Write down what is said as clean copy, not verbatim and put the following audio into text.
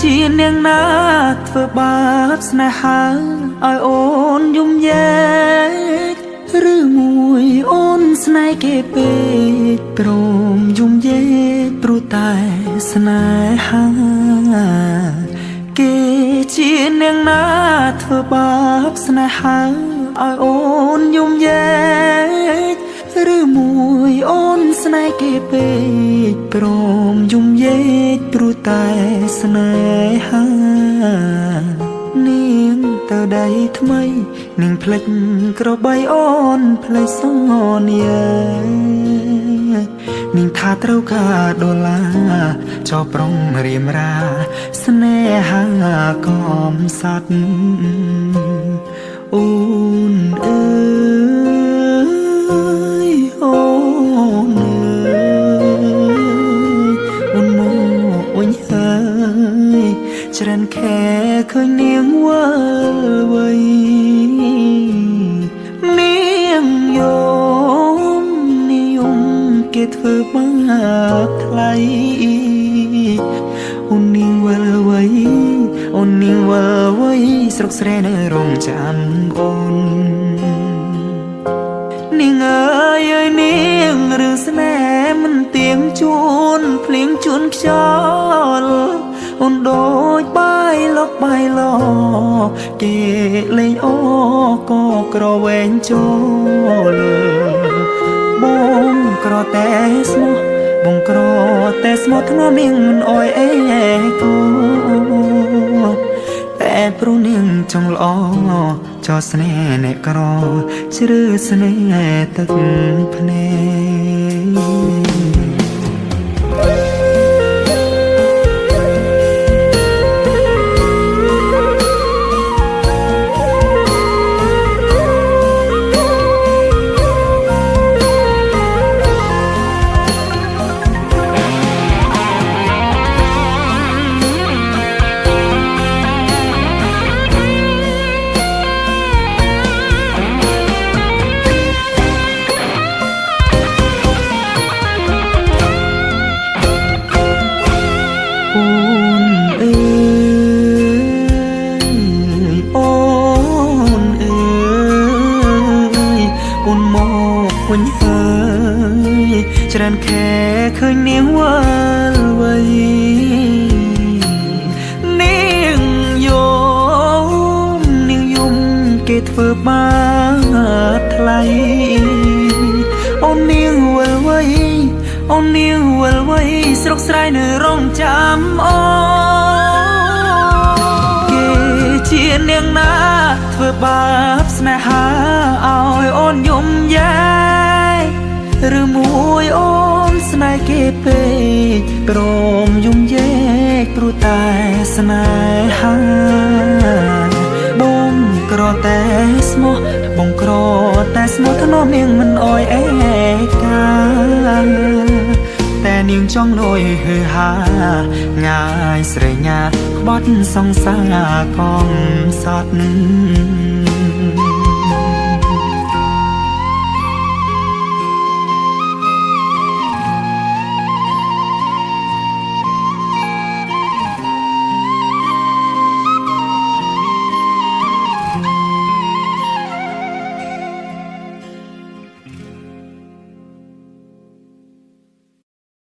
ជានាងណាធ្វើបាបស្នេហាឲ្យអូនយំយែកឬមួយអូនស្នេហ៍គេពេកព្រមយំយែកព្រោះតែស្នេហាគេជានាងណាធ្វើបាបស្នេហាឲ្យអូនយំយែកឬមួយអូនស្នេហ៍គេពេកព្រមយំយែកព្រោះតែស្នេហានាងទៅដៃថ្មីនាងភ្លេចក្របីអូនភ្លេចសនានាងថាត្រូវការដុល្លារចោប្រុងរៀមរាស្នេហាកំសត់អូនអើយអូនអើយអូនមកវិញហើយច្រើនខែឃើញនាងវិលវ័យនាងយំគេធ្វើបាបថ្លៃអូននាងវិលវ័យអូននាងវិលវ័យស្រុកស្រែនៅរងចាំអូននាងអើយនាងរឿងស្នេហ៍មិនទៀងជួនភ្លៀងជួនខ្យល់អូនដូចបាយលកបាយឡគេលេងអូក៏ក្រវែងចូលបងក្រតែស្មោះបងក្រតែស្មោះធ្នមនាងមិនអោយអេគូតែព្រោះនាងចង់ល្អចោស្នេហ៍អ្នកក្រជ្រឺស្នេហ៍ទឹកភ្នែកវិញហើយច្រើនខែឃើញនាងវិលវ័យនាងយំគេធ្វើបាបថ្លៃអូននាងវិលវ័យអូននាងវិលវ័យស្រុកស្រែនៅរងចាំអូគេជានាងណាធ្វើបាបស្នេហាឲ្យអូនយំយែកឬមួយអូនស្នេហ៍គេពេកព្រមយំយែកព្រោះតែស្នេហាបងក្រតែស្មោះបងក្រតែស្មោះធ្នមនាងមិនអោយអេកាតែនាងចង់លួយហឺហាងាយស្រេញ៉ាក្បត់សង្សារកំសត់